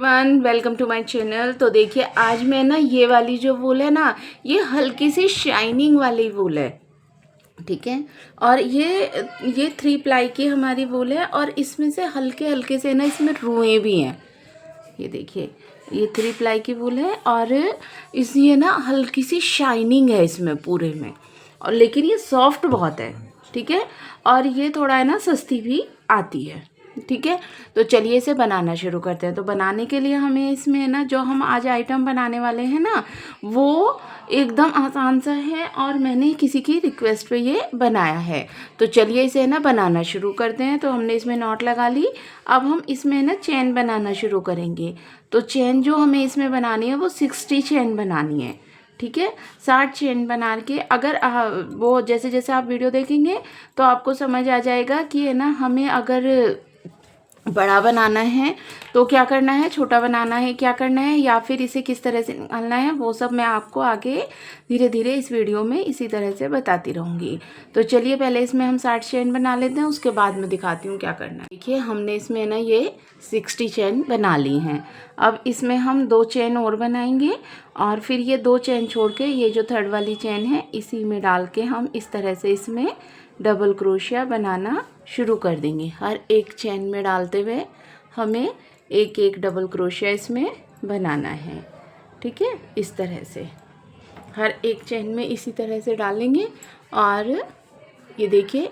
Everyone, welcome to my channel. तो देखिए आज मैं ना ये वाली जो वूल है ना, ये हल्की सी शाइनिंग वाली वूल है, ठीक है। और ये 3 प्लाई की हमारी वूल है और इसमें से हल्के हल्के से ना इसमें रुएँ भी हैं। ये देखिए, ये 3 प्लाई की वूल है और ये ना हल्की सी शाइनिंग है इसमें पूरे में, और लेकिन ये सॉफ्ट बहुत है, ठीक है। और ये थोड़ा है ना सस्ती भी आती है, ठीक है। तो चलिए इसे बनाना शुरू करते हैं। तो बनाने के लिए हमें इसमें ना जो हम आज आइटम बनाने वाले हैं ना, वो एकदम आसान सा है और मैंने किसी की रिक्वेस्ट पे ये बनाया है। तो चलिए इसे ना बनाना शुरू करते हैं। तो हमने इसमें नॉट लगा ली। अब हम इसमें ना चेन बनाना शुरू करेंगे। तो चेन जो हमें इसमें बनानी है वो 60 चेन बनानी है, ठीक है। 60 चेन बना के अगर वो जैसे जैसे आप वीडियो देखेंगे तो आपको समझ आ जाएगा कि है ना, हमें अगर बड़ा बनाना है तो क्या करना है, छोटा बनाना है क्या करना है, या फिर इसे किस तरह से निकालना है, वो सब मैं आपको आगे धीरे धीरे इस वीडियो में इसी तरह से बताती रहूँगी। तो चलिए पहले इसमें हम 60 चेन बना लेते हैं, उसके बाद मैं दिखाती हूँ क्या करना है। देखिए हमने इसमें ना ये 60 चेन बना ली हैं। अब इसमें हम 2 चेन और बनाएंगे और फिर ये 2 चेन छोड़ के ये जो थर्ड वाली चेन है इसी में डाल के हम इस तरह से इसमें डबल क्रोशिया बनाना शुरू कर देंगे। हर एक चेन में डालते हुए हमें एक एक डबल क्रोशिया इसमें बनाना है, ठीक है। इस तरह से हर एक चेन में इसी तरह से डालेंगे और ये देखिए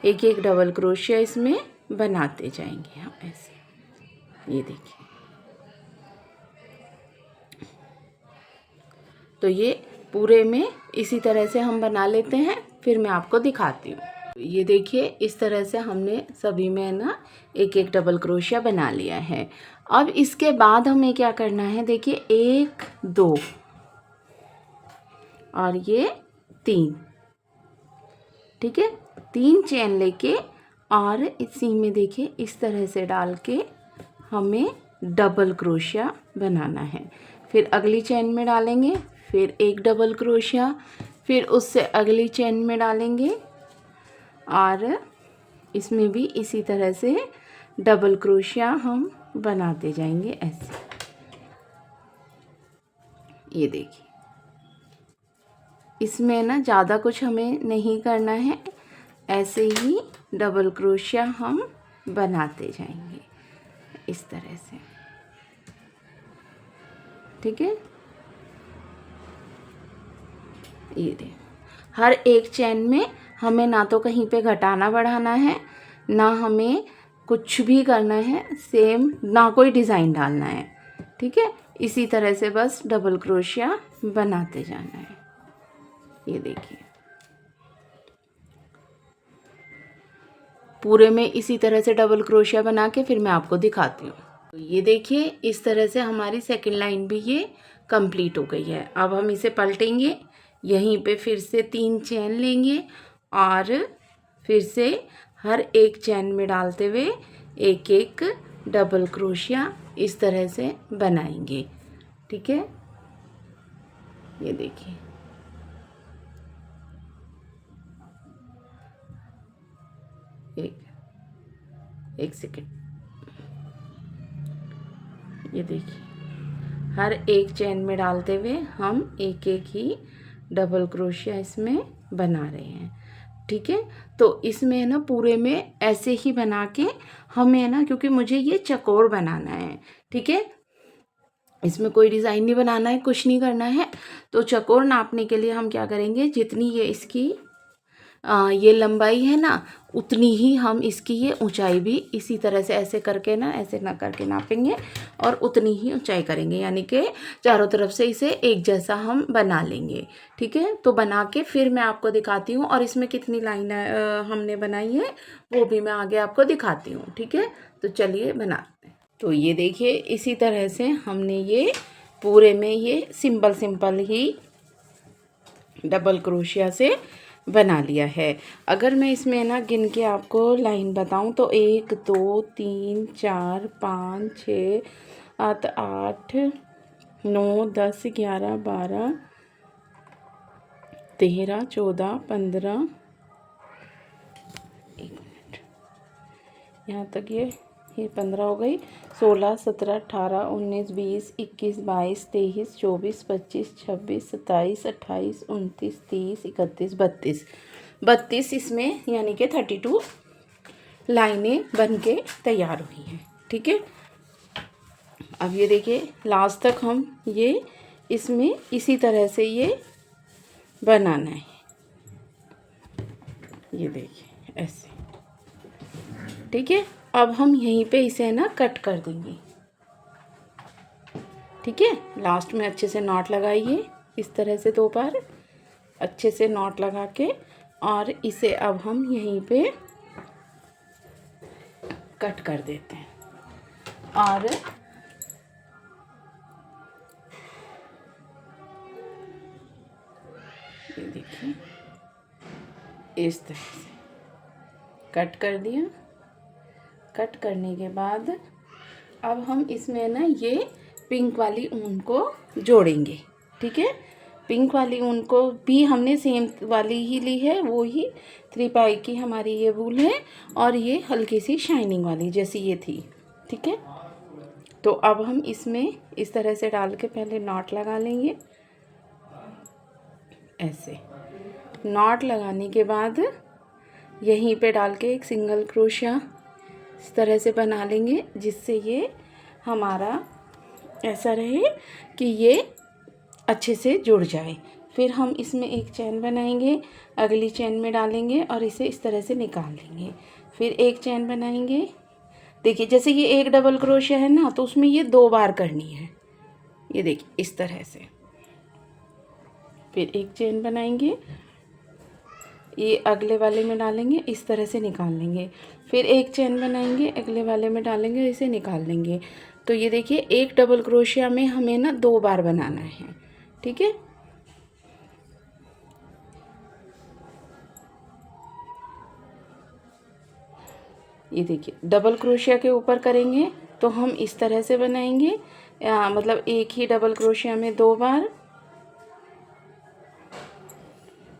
एक एक डबल क्रोशिया इसमें बनाते जाएंगे हम ऐसे। ये देखिए, तो ये पूरे में इसी तरह से हम बना लेते हैं, फिर मैं आपको दिखाती हूँ। ये देखिए इस तरह से हमने सभी में ना एक एक डबल क्रोशिया बना लिया है। अब इसके बाद हमें क्या करना है, देखिए 1 2 और ये 3, ठीक है। 3 चेन लेके और इसी में देखिए इस तरह से डाल के हमें डबल क्रोशिया बनाना है। फिर अगली चेन में डालेंगे, फिर एक डबल क्रोशिया, फिर उससे अगली चेन में डालेंगे और इसमें भी इसी तरह से डबल क्रोशिया हम बनाते जाएंगे ऐसे। ये देखिए, इसमें ना ज़्यादा कुछ हमें नहीं करना है, ऐसे ही डबल क्रोशिया हम बनाते जाएंगे इस तरह से, ठीक है। ये देखिए, हर एक चेन में हमें ना तो कहीं पे घटाना बढ़ाना है, ना हमें कुछ भी करना है, सेम ना कोई डिज़ाइन डालना है, ठीक है। इसी तरह से बस डबल क्रोशिया बनाते जाना है। ये देखिए पूरे में इसी तरह से डबल क्रोशिया बना के फिर मैं आपको दिखाती हूँ। तो ये देखिए इस तरह से हमारी सेकंड लाइन भी ये कंप्लीट हो गई है। अब हम इसे पलटेंगे, यहीं पे फिर से 3 चेन लेंगे और फिर से हर एक चेन में डालते हुए एक एक डबल क्रोशिया इस तरह से बनाएंगे, ठीक है। ये देखिए एक सेकेंड, ये देखिए हर एक चेन में डालते हुए हम एक एक ही डबल क्रोशिया इसमें बना रहे हैं, ठीक है। तो इसमें ना पूरे में ऐसे ही बना के हमें ना, क्योंकि मुझे ये चकोर बनाना है, ठीक है, इसमें कोई डिज़ाइन नहीं बनाना है, कुछ नहीं करना है। तो चकोर नापने के लिए हम क्या करेंगे, जितनी ये इसकी ये लंबाई है ना, उतनी ही हम इसकी ये ऊंचाई भी इसी तरह से ऐसे करके ना, ऐसे ना करके नापेंगे और उतनी ही ऊंचाई करेंगे, यानी कि चारों तरफ से इसे एक जैसा हम बना लेंगे, ठीक है। तो बना के फिर मैं आपको दिखाती हूँ और इसमें कितनी लाइन हमने बनाई है वो भी मैं आगे आपको दिखाती हूँ, ठीक है। तो चलिए बनाते हैं। तो ये देखिए इसी तरह से हमने ये पूरे में ये सिंपल सिंपल ही डबल क्रोशिया से बना लिया है। अगर मैं इसमें ना गिन के आपको लाइन बताऊं तो 1 2 3 4 5 6 7 8 9 10 11 12 13 14 15, 1 मिनट, यहाँ तक ये ये 15 हो गई, 16, 17, 18, 19, 20, 21, 22, 23, 24, 25, 26, 27, 28, 29, 30, 31, 32, 32 इसमें यानी कि 32 लाइनें बन के तैयार हुई हैं। ठीक है, अब ये देखिए लास्ट तक हम ये इसमें इसी तरह से ये बनाना है। ये देखिए ऐसे। ठीक है, अब हम यहीं पे इसे ना कट कर देंगे। ठीक है, लास्ट में अच्छे से नॉट लगाइए इस तरह से 2 बार अच्छे से नॉट लगा के, और इसे अब हम यहीं पे कट कर देते हैं। और ये देखिए इस तरह से कट कर दिया। कट करने के बाद अब हम इसमें ना ये पिंक वाली ऊन को जोड़ेंगे। ठीक है, पिंक वाली ऊन को भी हमने सेम वाली ही ली है, वो ही 3 पाई की हमारी ये वूल है, और ये हल्की सी शाइनिंग वाली जैसी ये थी। ठीक है, तो अब हम इसमें इस तरह से डाल के पहले नॉट लगा लेंगे। ऐसे नॉट लगाने के बाद यहीं पे डाल के एक सिंगल क्रोशिया इस तरह से बना लेंगे, जिससे ये हमारा ऐसा रहे कि ये अच्छे से जुड़ जाए। फिर हम इसमें एक चैन बनाएंगे, अगली चैन में डालेंगे और इसे इस तरह से निकाल लेंगे। फिर एक चैन बनाएंगे। देखिए जैसे ये एक डबल क्रोशिया है ना, तो उसमें ये 2 बार करनी है। ये देखिए इस तरह से। फिर एक चेन बनाएंगे, ये अगले वाले में डालेंगे, इस तरह से निकाल लेंगे। फिर एक चेन बनाएंगे, अगले वाले में डालेंगे, इसे निकाल लेंगे। तो ये देखिए एक डबल क्रोशिया में हमें ना 2 बार बनाना है। ठीक है, ये देखिए डबल क्रोशिया के ऊपर करेंगे तो हम इस तरह से बनाएंगे, मतलब एक ही डबल क्रोशिया में 2 बार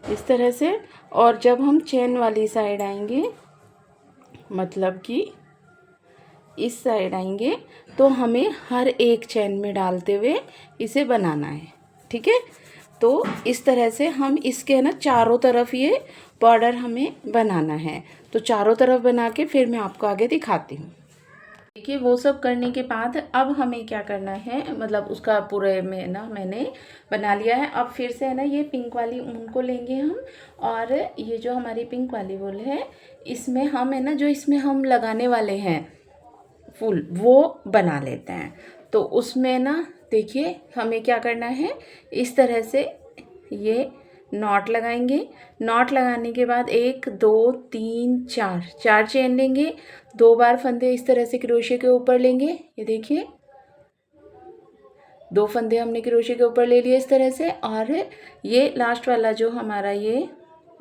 इस तरह से। और जब हम चेन वाली साइड आएंगे, मतलब कि इस साइड आएंगे, तो हमें हर एक चेन में डालते हुए इसे बनाना है। ठीक है, तो इस तरह से हम इसके ना चारों तरफ ये बॉर्डर हमें बनाना है। तो चारों तरफ बना के फिर मैं आपको आगे दिखाती हूँ। देखिए वो सब करने के बाद अब हमें क्या करना है, मतलब उसका पूरे में ना मैंने बना लिया है। अब फिर से है ना ये पिंक वाली ऊन को लेंगे हम, और ये जो हमारी पिंक वाली वूल है, इसमें हम है ना जो इसमें हम लगाने वाले हैं फूल, वो बना लेते हैं। तो उसमें ना देखिए हमें क्या करना है, इस तरह से ये नॉट लगाएंगे। नॉट लगाने के बाद 1 2 3 4 चेन लेंगे, 2 बार फंदे इस तरह से क्रोशे के ऊपर लेंगे। ये देखिए 2 फंदे हमने क्रोशे के ऊपर ले लिए इस तरह से। और ये लास्ट वाला जो हमारा ये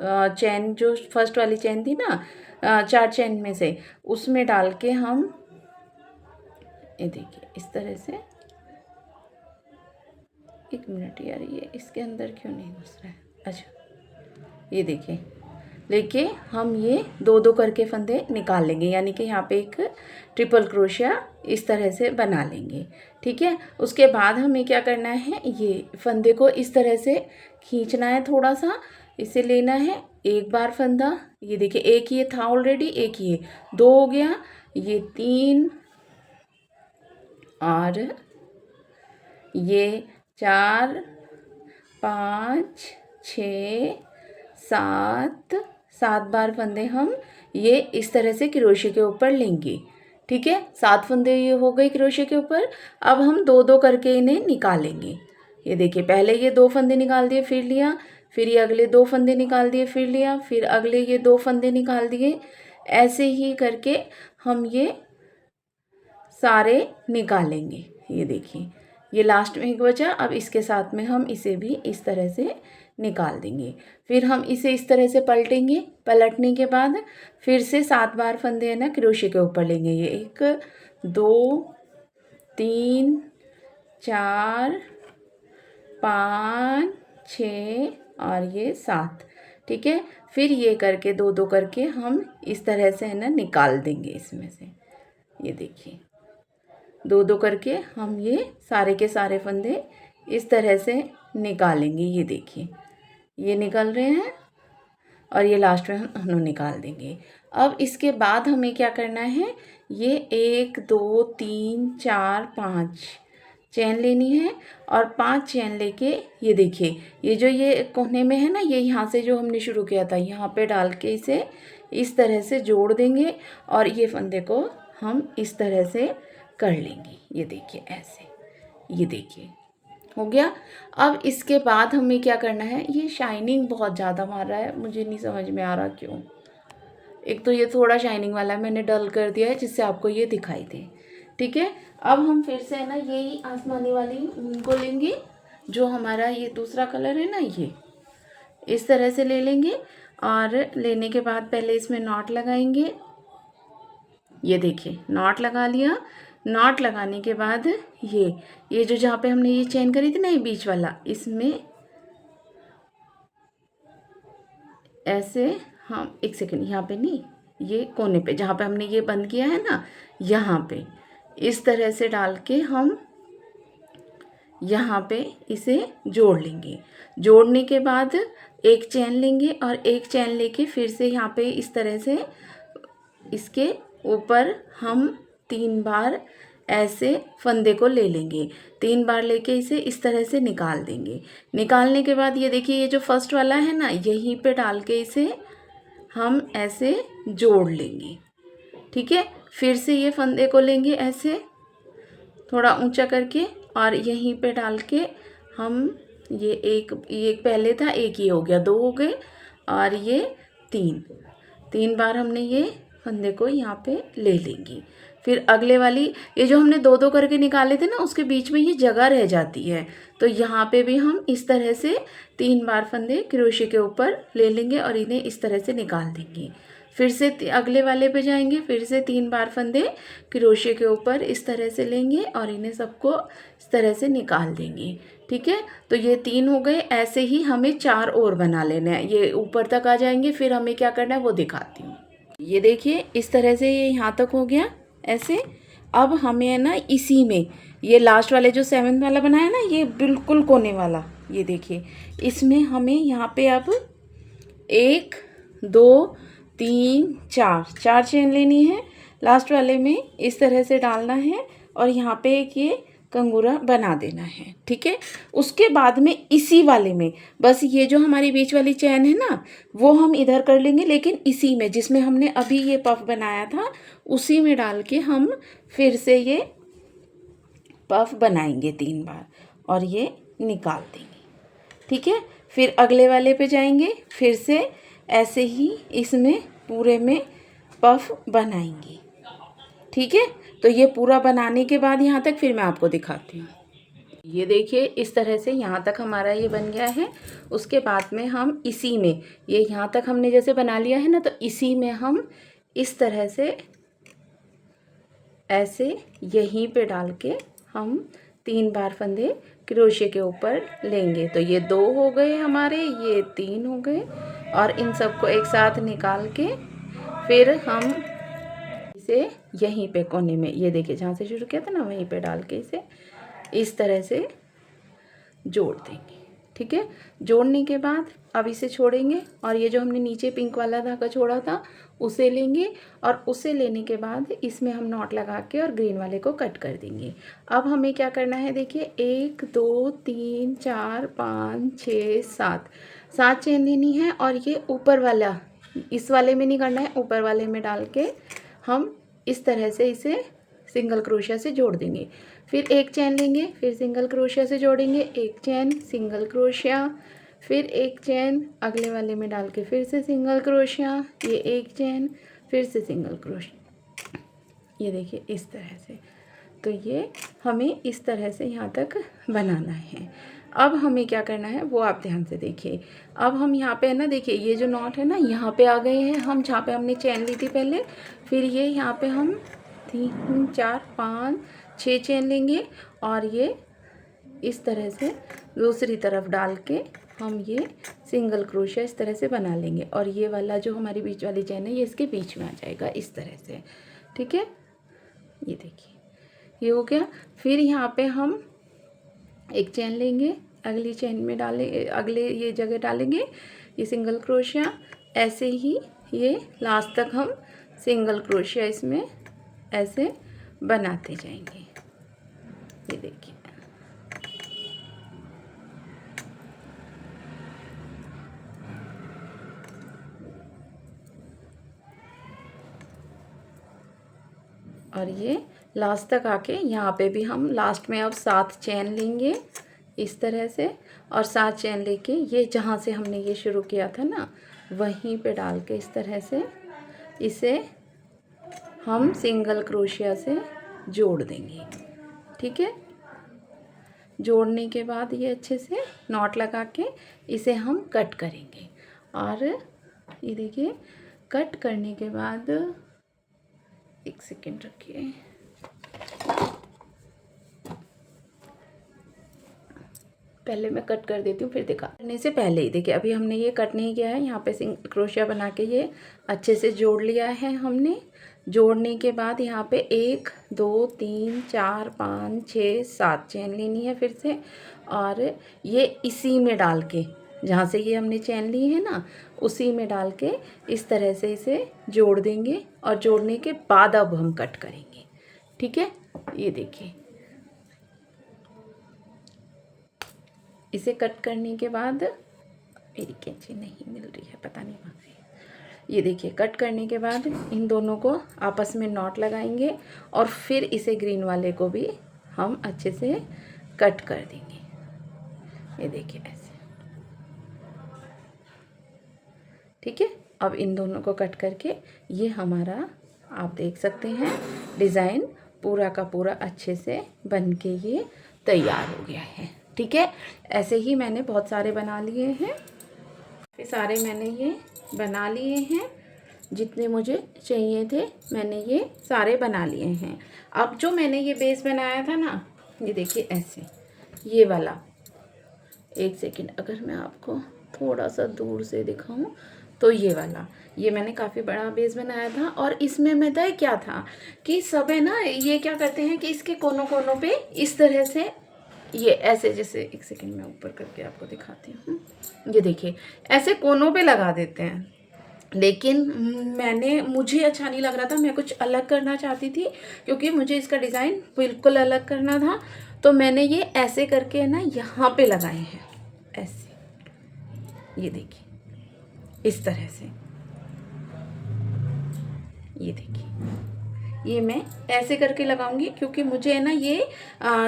चैन, जो फर्स्ट वाली चैन थी ना 4 चैन में से, उसमें डाल के हम ये देखिए इस तरह से। 1 मिनट यार, ये इसके अंदर क्यों नहीं घुस रहा है। अच्छा, ये देखिए लेके हम ये 2 करके फंदे निकाल लेंगे, यानी कि यहाँ पे एक ट्रिपल क्रोशिया इस तरह से बना लेंगे। ठीक है, उसके बाद हमें क्या करना है, ये फंदे को इस तरह से खींचना है, थोड़ा सा इसे लेना है। 1 बार फंदा, ये देखिए एक ये था ऑलरेडी, एक ये 2 हो गया, ये 3 और ये 4 5 6 7 बार फंदे हम ये इस तरह से क्रोशे के ऊपर लेंगे। ठीक है, 7 फंदे ये हो गए क्रोशे के ऊपर। अब हम 2 करके इन्हें निकालेंगे। ये देखिए पहले ये 2 फंदे निकाल दिए, फिर लिया, फिर ये अगले 2 फंदे निकाल दिए, फिर लिया, फिर अगले ये 2 फंदे निकाल दिए। ऐसे ही करके हम ये सारे निकालेंगे। ये देखिए ये लास्ट में एक बचा, अब इसके साथ में हम इसे भी इस तरह से निकाल देंगे। फिर हम इसे इस तरह से पलटेंगे, पलटने के बाद फिर से 7 बार फंदे है ना क्रोशे के ऊपर लेंगे। ये 1 2 3 4 5 6 और ये 7। ठीक है, फिर ये करके 2 करके हम इस तरह से है ना निकाल देंगे इसमें से। ये देखिए, दो दो करके हम ये सारे के सारे फंदे इस तरह से निकालेंगे। ये देखिए, ये निकल रहे हैं और ये लास्ट में हम निकाल देंगे। अब इसके बाद हमें क्या करना है, ये 1 2 3 4 5 चैन लेनी है और 5 चैन लेके ये देखिए, ये जो ये कोने में है ना, ये यहाँ से जो हमने शुरू किया था यहाँ पे डाल के इसे इस तरह से जोड़ देंगे और ये फंदे को हम इस तरह से कर लेंगे। ये देखिए ऐसे, ये देखिए हो गया। अब इसके बाद हमें क्या करना है, ये शाइनिंग बहुत ज़्यादा मार रहा है, मुझे नहीं समझ में आ रहा क्यों। एक तो ये थोड़ा शाइनिंग वाला है, मैंने डल कर दिया है जिससे आपको ये दिखाई दे। ठीक है, अब हम फिर से है ना यही आसमानी वाली ऊन को लेंगे, जो हमारा ये दूसरा कलर है ना, ये इस तरह से ले लेंगे और लेने के बाद पहले इसमें नॉट लगाएंगे। ये देखिए नॉट लगा लिया। नॉट लगाने के बाद ये जो जहाँ पे हमने ये चेन करी थी ना, ये बीच वाला, इसमें ऐसे हम एक सेकंड, यहाँ पे नहीं, ये कोने पे जहाँ पे हमने ये बंद किया है ना, यहाँ पे इस तरह से डाल के हम यहाँ पे इसे जोड़ लेंगे। जोड़ने के बाद एक चैन लेंगे और एक चैन लेके फिर से यहाँ पे इस तरह से इसके ऊपर हम 3 बार ऐसे फंदे को ले लेंगे। 3 बार लेके इसे इस तरह से निकाल देंगे। निकालने के बाद ये देखिए, ये जो फर्स्ट वाला है ना, यहीं पे डाल के इसे हम ऐसे जोड़ लेंगे। ठीक है, फिर से ये फंदे को लेंगे ऐसे थोड़ा ऊंचा करके और यहीं पे डाल के हम ये एक पहले था, एक ये हो गया, 2 हो गए और ये 3 बार हमने ये फंदे को यहाँ पे ले लेंगे। फिर अगले वाली, ये जो हमने 2 करके निकाले थे ना, उसके बीच में ये जगह रह जाती है, तो यहाँ पे भी हम इस तरह से 3 बार फंदे क्रोशे के ऊपर ले लेंगे और इन्हें इस तरह से निकाल देंगे। फिर से अगले वाले पे जाएंगे, फिर से 3 बार फंदे क्रोशे के ऊपर इस तरह से लेंगे और इन्हें सबको इस तरह से निकाल देंगे। ठीक है, तो ये 3 हो गए। ऐसे ही हमें 4 और बना लेना है, ये ऊपर तक आ जाएंगे। फिर हमें क्या करना है वो दिखाती हूँ। ये देखिए इस तरह से ये यहाँ तक हो गया ऐसे। अब हमें है ना इसी में ये लास्ट वाले जो 7th वाला बनाया ना, ये बिल्कुल कोने वाला, ये देखिए इसमें हमें यहाँ पे अब 1 2 3 4 चेन लेनी है। लास्ट वाले में इस तरह से डालना है और यहाँ पे एक ये कंगूरा बना देना है। ठीक है, उसके बाद में इसी वाले में बस ये जो हमारी बीच वाली चैन है ना, वो हम इधर कर लेंगे, लेकिन इसी में जिसमें हमने अभी ये पफ बनाया था उसी में डाल के हम फिर से ये पफ बनाएंगे 3 बार और ये निकाल देंगे। ठीक है, फिर अगले वाले पे जाएंगे, फिर से ऐसे ही इसमें पूरे में पफ बनाएंगे। ठीक है, तो ये पूरा बनाने के बाद यहाँ तक फिर मैं आपको दिखाती हूँ। ये देखिए इस तरह से यहाँ तक हमारा ये बन गया है। उसके बाद में हम इसी में, ये यहाँ तक हमने जैसे बना लिया है ना, तो इसी में हम इस तरह से ऐसे यहीं पे डाल के हम 3 बार फंदे क्रोशे के ऊपर लेंगे। तो ये 2 हो गए हमारे, ये 3 हो गए और इन सबको एक साथ निकाल के फिर हम इसे यहीं पे कोने में, ये देखिए जहाँ से शुरू किया था ना, वहीं पे डाल के इसे इस तरह से जोड़ देंगे। ठीक है, जोड़ने के बाद अब इसे छोड़ेंगे और ये जो हमने नीचे पिंक वाला धागा छोड़ा था उसे लेंगे और उसे लेने के बाद इसमें हम नॉट लगा के और ग्रीन वाले को कट कर देंगे। अब हमें क्या करना है, देखिए 1 2 3 4 5 6 7 चेन लेनी है और ये ऊपर वाला, इस वाले में नहीं करना है, ऊपर वाले में डाल के हम इस तरह से इसे सिंगल क्रोशिया से जोड़ देंगे। फिर एक चैन लेंगे, फिर सिंगल क्रोशिया से जोड़ेंगे, एक चैन सिंगल क्रोशिया, फिर एक चैन अगले वाले में डाल के फिर से सिंगल क्रोशिया, ये एक चैन, फिर से सिंगल क्रोशिया। ये देखिए इस तरह से, तो ये हमें इस तरह से यहाँ तक बनाना है। अब हमें क्या करना है वो आप ध्यान से देखिए। अब हम यहाँ पे है ना, देखिए ये जो नॉट है ना, यहाँ पे आ गए हैं हम, जहाँ पे हमने चैन ली थी पहले। फिर ये यहाँ पे हम 3 4 5 6 चैन लेंगे और ये इस तरह से दूसरी तरफ डाल के हम ये सिंगल क्रोशिया इस तरह से बना लेंगे और ये वाला जो हमारी बीच वाली चैन है ये इसके बीच में आ जाएगा इस तरह से। ठीक है, ये देखिए ये हो गया। फिर यहाँ पे हम एक चेन लेंगे, अगली चेन में डालेंगे, अगले ये जगह डालेंगे ये सिंगल क्रोशिया। ऐसे ही ये लास्ट तक हम सिंगल क्रोशिया इसमें ऐसे बनाते जाएंगे। ये देखिए और ये लास्ट तक आके यहाँ पे भी हम लास्ट में अब 7 चेन लेंगे इस तरह से, और 7 चेन लेके ये जहाँ से हमने ये शुरू किया था ना वहीं पे डाल के इस तरह से इसे हम सिंगल क्रोशिया से जोड़ देंगे। ठीक है, जोड़ने के बाद ये अच्छे से नॉट लगा के इसे हम कट करेंगे। और ये देखिए कट करने के बाद, एक सेकेंड रखिए, पहले मैं कट कर देती हूँ फिर दिखा। करने से पहले ही देखिए अभी हमने ये कट नहीं किया है, यहाँ पे क्रोशिया बना के ये अच्छे से जोड़ लिया है हमने। जोड़ने के बाद यहाँ पे 1 2 3 4 5 6 7 चेन लेनी है फिर से, और ये इसी में डाल के जहाँ से ये हमने चेन ली है ना उसी में डाल के इस तरह से इसे जोड़ देंगे, और जोड़ने के बाद अब हम कट करेंगे। ठीक है, ये देखिए इसे कट करने के बाद, मेरी कैंची नहीं मिल रही है पता नहीं कहाँ से। ये देखिए कट करने के बाद इन दोनों को आपस में नॉट लगाएंगे और फिर इसे ग्रीन वाले को भी हम अच्छे से कट कर देंगे। ये देखिए ऐसे। ठीक है, अब इन दोनों को कट करके ये हमारा आप देख सकते हैं डिज़ाइन पूरा का पूरा अच्छे से बन के ये तैयार हो गया है। ठीक है, ऐसे ही मैंने बहुत सारे बना लिए हैं, ये सारे मैंने ये बना लिए हैं, जितने मुझे चाहिए थे मैंने ये सारे बना लिए हैं। अब जो मैंने ये बेस बनाया था ना, ये देखिए ऐसे ये वाला, एक सेकेंड अगर मैं आपको थोड़ा सा दूर से दिखाऊं तो ये वाला, ये मैंने काफ़ी बड़ा बेस बनाया था। और इसमें मैं तय क्या था कि सब है ना ये क्या करते हैं कि इसके कोनों कोनों पे इस तरह से ये ऐसे, जैसे एक सेकंड में ऊपर करके आपको दिखाती हूँ, ये देखिए ऐसे कोनों पे लगा देते हैं। लेकिन मुझे अच्छा नहीं लग रहा था, मैं कुछ अलग करना चाहती थी क्योंकि मुझे इसका डिज़ाइन बिल्कुल अलग करना था। तो मैंने ये ऐसे करके ना यहाँ पे लगाए हैं ऐसे, ये देखिए इस तरह से, ये देखिए ये मैं ऐसे करके लगाऊंगी क्योंकि मुझे है ना ये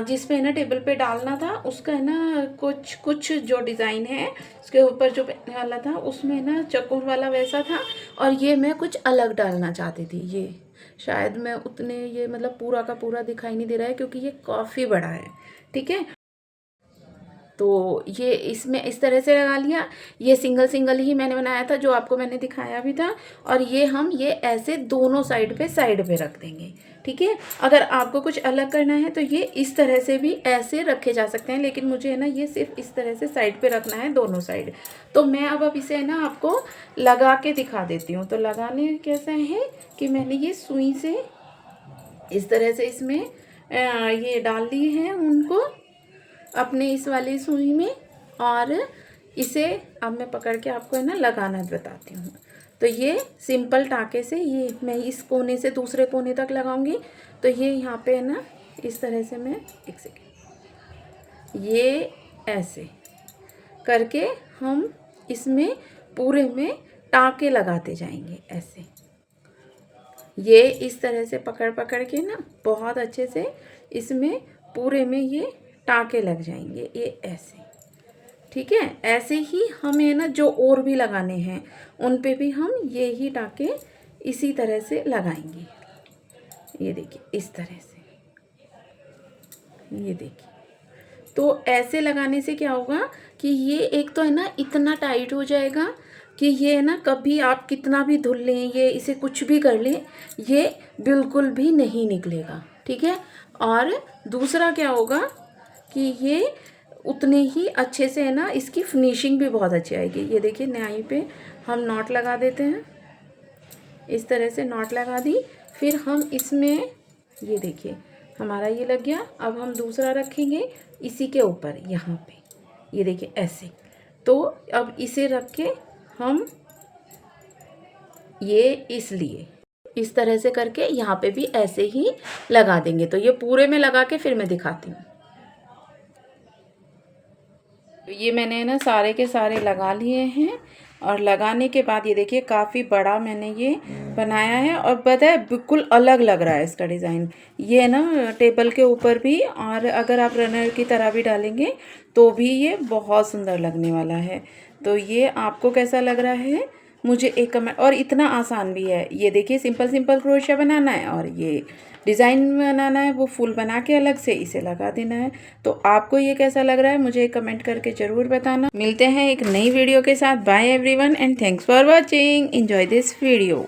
जिस पे है ना टेबल पे डालना था उसका है ना कुछ जो डिज़ाइन है उसके ऊपर जो पहनने वाला था उसमें ना चकोर वाला वैसा था, और ये मैं कुछ अलग डालना चाहती थी। ये शायद मैं उतने ये मतलब पूरा का पूरा दिखाई नहीं दे रहा है क्योंकि ये काफ़ी बड़ा है। ठीक है, तो ये इसमें इस तरह से लगा लिया। ये सिंगल सिंगल ही मैंने बनाया था जो आपको मैंने दिखाया भी था, और ये हम ये ऐसे दोनों साइड पे रख देंगे। ठीक है, अगर आपको कुछ अलग करना है तो ये इस तरह से भी ऐसे रखे जा सकते हैं, लेकिन मुझे है ना ये सिर्फ इस तरह से साइड पे रखना है दोनों साइड। तो मैं अब इसे है ना आपको लगा के दिखा देती हूँ। तो लगाने कैसा है कि मैंने ये सुई से इस तरह से इसमें ये डाल ली है उनको अपने इस वाली सुई में, और इसे अब मैं पकड़ के आपको है ना लगाना बताती हूँ। तो ये सिंपल टाँके से ये मैं इस कोने से दूसरे कोने तक लगाऊंगी। तो ये यहाँ पे है ना इस तरह से मैं, एक सेकेंड, ये ऐसे करके हम इसमें पूरे में टाँके लगाते जाएंगे ऐसे। ये इस तरह से पकड़ पकड़ के ना बहुत अच्छे से इसमें पूरे में ये टाँके लग जाएंगे ये ऐसे। ठीक है, ऐसे ही हमें ना जो और भी लगाने हैं उन पे भी हम ये ही टाँके इसी तरह से लगाएंगे। ये देखिए इस तरह से, ये देखिए। तो ऐसे लगाने से क्या होगा कि ये एक तो है ना इतना टाइट हो जाएगा कि ये है ना कभी आप कितना भी धुल लें, ये इसे कुछ भी कर लें, ये बिल्कुल भी नहीं निकलेगा। ठीक है, और दूसरा क्या होगा कि ये उतने ही अच्छे से है ना इसकी फिनिशिंग भी बहुत अच्छी आएगी। ये देखिए न्याई पे हम नॉट लगा देते हैं, इस तरह से नॉट लगा दी। फिर हम इसमें ये देखिए हमारा ये लग गया। अब हम दूसरा रखेंगे इसी के ऊपर यहाँ पे, ये देखिए ऐसे। तो अब इसे रख के हम ये इसलिए इस तरह से करके यहाँ पे भी ऐसे ही लगा देंगे। तो ये पूरे में लगा के फिर मैं दिखाती हूँ। तो ये मैंने ना सारे के सारे लगा लिए हैं, और लगाने के बाद ये देखिए काफ़ी बड़ा मैंने ये बनाया है, और पता है बिल्कुल अलग लग रहा है इसका डिज़ाइन। ये ना टेबल के ऊपर भी, और अगर आप रनर की तरह भी डालेंगे तो भी ये बहुत सुंदर लगने वाला है। तो ये आपको कैसा लग रहा है मुझे एक कमेंट। और इतना आसान भी है, ये देखिए सिंपल सिंपल क्रोशिया बनाना है, और ये डिज़ाइन बनाना है, वो फूल बना के अलग से इसे लगा देना है। तो आपको ये कैसा लग रहा है मुझे कमेंट करके ज़रूर बताना। मिलते हैं एक नई वीडियो के साथ। Bye everyone and thanks for watching. Enjoy this video.